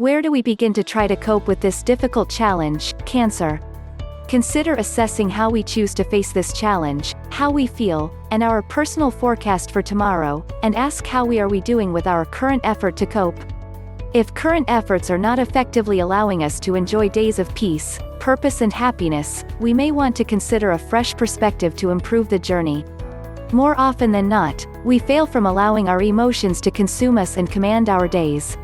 Where do we begin to try to cope with this difficult challenge, cancer? Consider assessing how we choose to face this challenge, how we feel, and our personal forecast for tomorrow, and ask how we are doing with our current effort to cope. If current efforts are not effectively allowing us to enjoy days of peace, purpose and happiness, we may want to consider a fresh perspective to improve the journey. More often than not, we fail from allowing our emotions to consume us and command our days.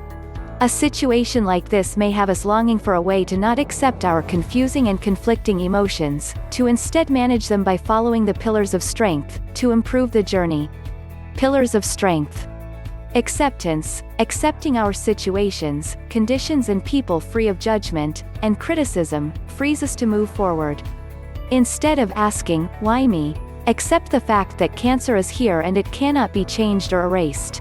A situation like this may have us longing for a way to not accept our confusing and conflicting emotions, to instead manage them by following the pillars of strength, to improve the journey. Pillars of strength. Acceptance, accepting our situations, conditions and people free of judgment and criticism, frees us to move forward. Instead of asking, "Why me?" accept the fact that cancer is here and it cannot be changed or erased.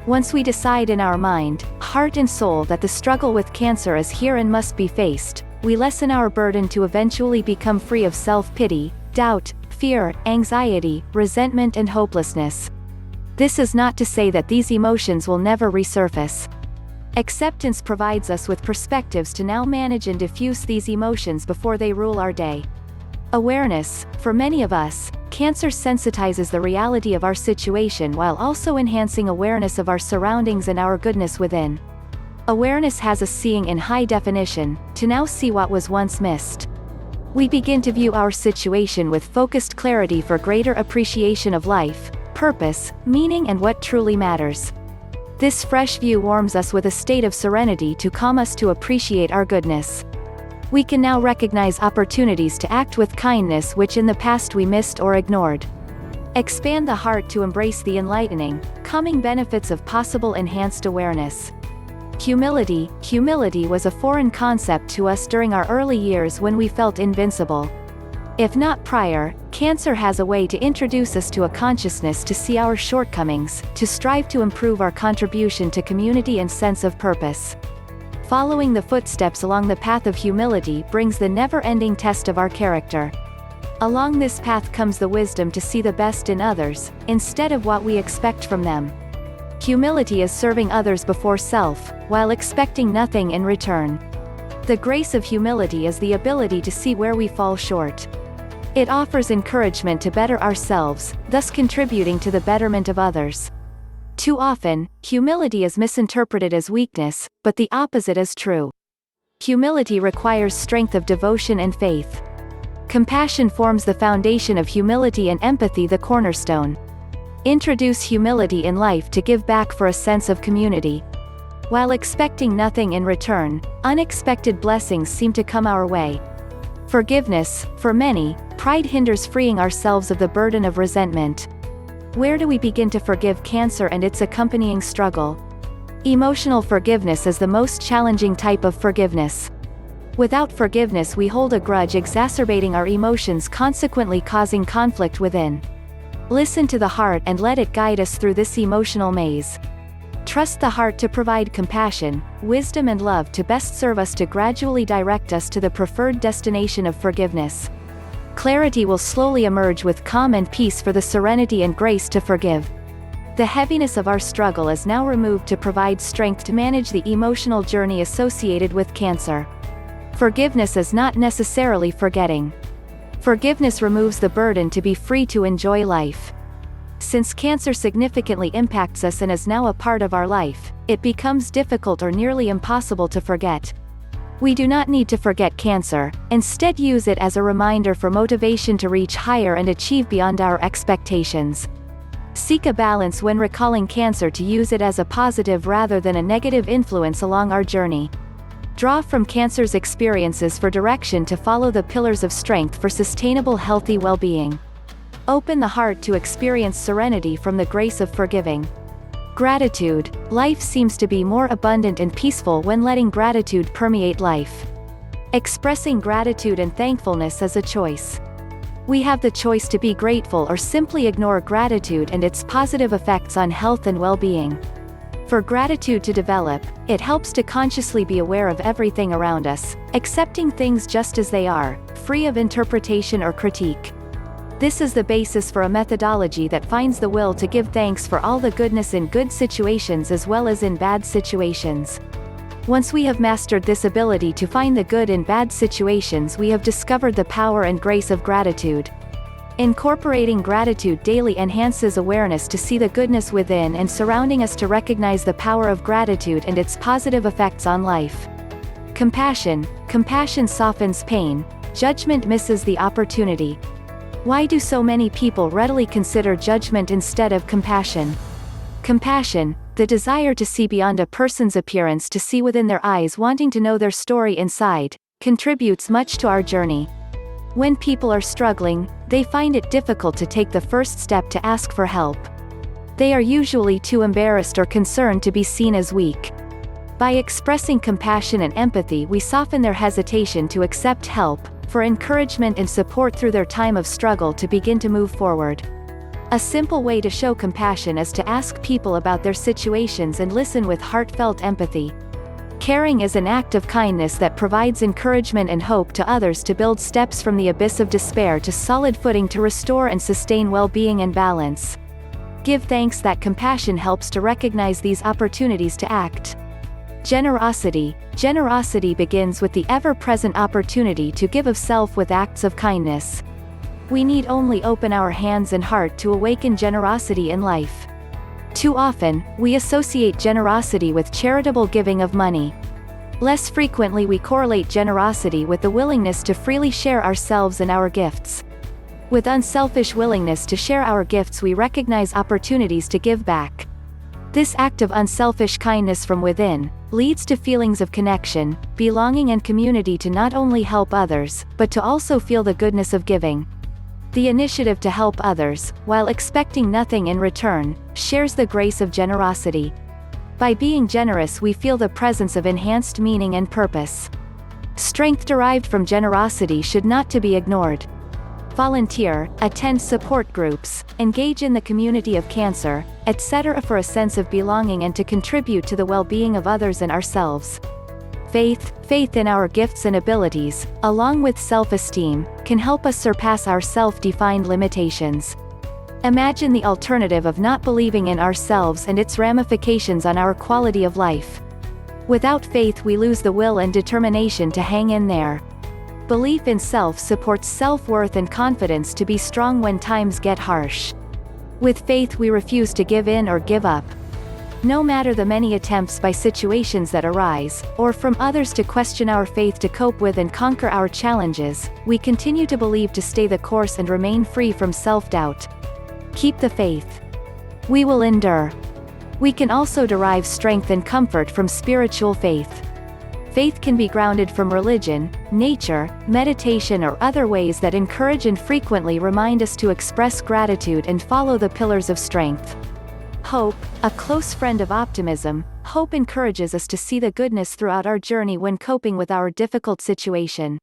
Once we decide in our mind, heart and soul that the struggle with cancer is here and must be faced, we lessen our burden to eventually become free of self-pity, doubt, fear, anxiety, resentment and hopelessness. This is not to say that these emotions will never resurface. Acceptance provides us with perspectives to now manage and diffuse these emotions before they rule our day. Awareness, for many of us, cancer sensitizes the reality of our situation while also enhancing awareness of our surroundings and our goodness within. Awareness has us seeing in high definition, to now see what was once missed. We begin to view our situation with focused clarity for greater appreciation of life, purpose, meaning and what truly matters. This fresh view warms us with a state of serenity to calm us to appreciate our goodness. We can now recognize opportunities to act with kindness which in the past we missed or ignored. Expand the heart to embrace the enlightening, calming benefits of possible enhanced awareness. Humility. Humility was a foreign concept to us during our early years when we felt invincible. If not prior, cancer has a way to introduce us to a consciousness to see our shortcomings, to strive to improve our contribution to community and sense of purpose. Following the footsteps along the path of humility brings the never-ending test of our character. Along this path comes the wisdom to see the best in others, instead of what we expect from them. Humility is serving others before self, while expecting nothing in return. The grace of humility is the ability to see where we fall short. It offers encouragement to better ourselves, thus contributing to the betterment of others. Too often, humility is misinterpreted as weakness, but the opposite is true. Humility requires strength of devotion and faith. Compassion forms the foundation of humility and empathy the cornerstone. Introduce humility in life to give back for a sense of community. While expecting nothing in return, unexpected blessings seem to come our way. Forgiveness. For many, pride hinders freeing ourselves of the burden of resentment. Where do we begin to forgive cancer and its accompanying struggle? Emotional forgiveness is the most challenging type of forgiveness. Without forgiveness we hold a grudge, exacerbating our emotions, consequently causing conflict within. Listen to the heart and let it guide us through this emotional maze. Trust the heart to provide compassion, wisdom and love to best serve us, to gradually direct us to the preferred destination of forgiveness. Clarity will slowly emerge with calm and peace for the serenity and grace to forgive. The heaviness of our struggle is now removed to provide strength to manage the emotional journey associated with cancer. Forgiveness is not necessarily forgetting. Forgiveness removes the burden to be free to enjoy life. Since cancer significantly impacts us and is now a part of our life, it becomes difficult or nearly impossible to forget. We do not need to forget cancer, instead use it as a reminder for motivation to reach higher and achieve beyond our expectations. Seek a balance when recalling cancer, to use it as a positive rather than a negative influence along our journey. Draw from cancer's experiences for direction to follow the pillars of strength for sustainable healthy well-being. Open the heart to experience serenity from the grace of forgiving. Gratitude. Life seems to be more abundant and peaceful when letting gratitude permeate life. Expressing gratitude and thankfulness is a choice. We have the choice to be grateful or simply ignore gratitude and its positive effects on health and well-being. For gratitude to develop, it helps to consciously be aware of everything around us, accepting things just as they are, free of interpretation or critique. This is the basis for a methodology that finds the will to give thanks for all the goodness in good situations as well as in bad situations. Once we have mastered this ability to find the good in bad situations, we have discovered the power and grace of gratitude. Incorporating gratitude daily enhances awareness to see the goodness within and surrounding us, to recognize the power of gratitude and its positive effects on life. Compassion. Compassion softens pain. Judgment misses the opportunity. Why do so many people readily consider judgment instead of compassion? Compassion, the desire to see beyond a person's appearance, to see within their eyes, wanting to know their story inside, contributes much to our journey. When people are struggling, they find it difficult to take the first step to ask for help. They are usually too embarrassed or concerned to be seen as weak. By expressing compassion and empathy, we soften their hesitation to accept help, for encouragement and support through their time of struggle to begin to move forward. A simple way to show compassion is to ask people about their situations and listen with heartfelt empathy. Caring is an act of kindness that provides encouragement and hope to others to build steps from the abyss of despair to solid footing, to restore and sustain well-being and balance. Give thanks that compassion helps to recognize these opportunities to act. Generosity. Generosity begins with the ever-present opportunity to give of self with acts of kindness. We need only open our hands and heart to awaken generosity in life. Too often, we associate generosity with charitable giving of money. Less frequently, we correlate generosity with the willingness to freely share ourselves and our gifts. With unselfish willingness to share our gifts, we recognize opportunities to give back. This act of unselfish kindness from within leads to feelings of connection, belonging and community, to not only help others, but to also feel the goodness of giving. The initiative to help others, while expecting nothing in return, shares the grace of generosity. By being generous, we feel the presence of enhanced meaning and purpose. Strength derived from generosity should not to be ignored. Volunteer, attend support groups, engage in the community of cancer, etc., for a sense of belonging and to contribute to the well-being of others and ourselves. Faith in our gifts and abilities, along with self-esteem, can help us surpass our self-defined limitations. Imagine the alternative of not believing in ourselves and its ramifications on our quality of life. Without faith, we lose the will and determination to hang in there. Belief in self supports self-worth and confidence to be strong when times get harsh. With faith, we refuse to give in or give up. No matter the many attempts by situations that arise, or from others to question our faith to cope with and conquer our challenges, we continue to believe, to stay the course and remain free from self-doubt. Keep the faith. We will endure. We can also derive strength and comfort from spiritual faith. Faith can be grounded from religion, nature, meditation, or other ways that encourage and frequently remind us to express gratitude and follow the pillars of strength. Hope, a close friend of optimism, hope encourages us to see the goodness throughout our journey when coping with our difficult situation.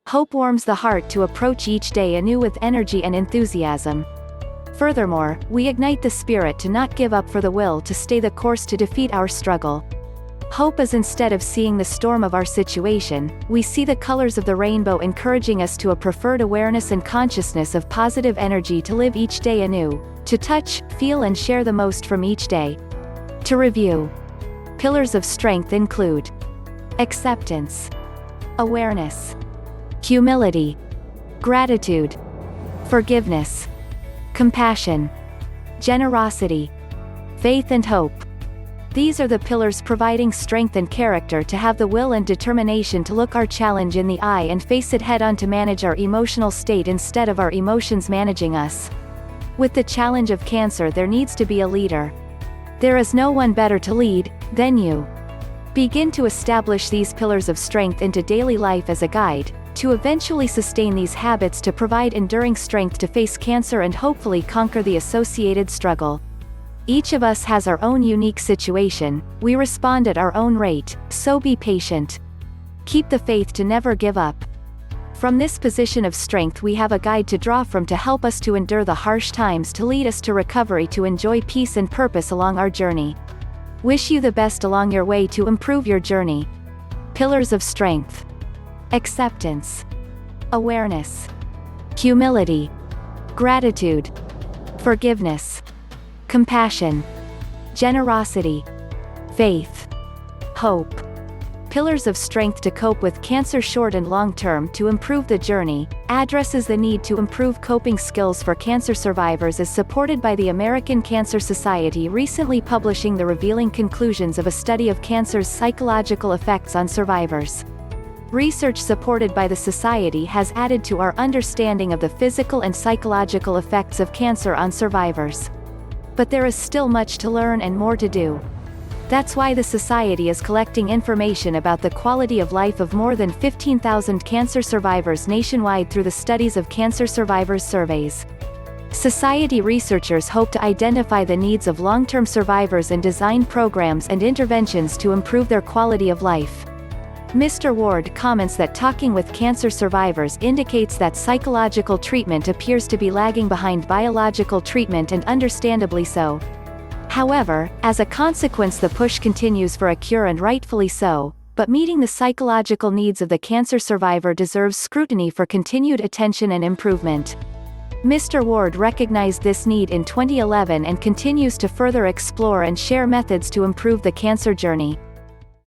Hope warms the heart to approach each day anew with energy and enthusiasm. Furthermore, we ignite the spirit to not give up, for the will to stay the course to defeat our struggle. Hope is, instead of seeing the storm of our situation, we see the colors of the rainbow, encouraging us to a preferred awareness and consciousness of positive energy to live each day anew, to touch, feel and share the most from each day. To review, pillars of strength include acceptance, awareness, humility, gratitude, forgiveness, compassion, generosity, faith and hope. These are the pillars providing strength and character to have the will and determination to look our challenge in the eye and face it head-on, to manage our emotional state instead of our emotions managing us. With the challenge of cancer, there needs to be a leader. There is no one better to lead than you. Begin to establish these pillars of strength into daily life as a guide, to eventually sustain these habits to provide enduring strength to face cancer and hopefully conquer the associated struggle. Each of us has our own unique situation, we respond at our own rate, so be patient. Keep the faith to never give up. From this position of strength, we have a guide to draw from to help us to endure the harsh times, to lead us to recovery, to enjoy peace and purpose along our journey. Wish you the best along your way to improve your journey. Pillars of strength: acceptance, awareness, humility, gratitude, forgiveness, compassion, generosity, faith, hope. Pillars of Strength to Cope with Cancer Short and Long Term to Improve the Journey, addresses the need to improve coping skills for cancer survivors is supported by the American Cancer Society recently publishing the revealing conclusions of a study of cancer's psychological effects on survivors. Research supported by the Society has added to our understanding of the physical and psychological effects of cancer on survivors. But there is still much to learn and more to do. That's why the Society is collecting information about the quality of life of more than 15,000 cancer survivors nationwide through the Studies of Cancer Survivors surveys. Society researchers hope to identify the needs of long-term survivors and design programs and interventions to improve their quality of life. Mr. Ward comments that talking with cancer survivors indicates that psychological treatment appears to be lagging behind biological treatment, and understandably so. However, as a consequence the push continues for a cure, and rightfully so, but meeting the psychological needs of the cancer survivor deserves scrutiny for continued attention and improvement. Mr. Ward recognized this need in 2011 and continues to further explore and share methods to improve the cancer journey.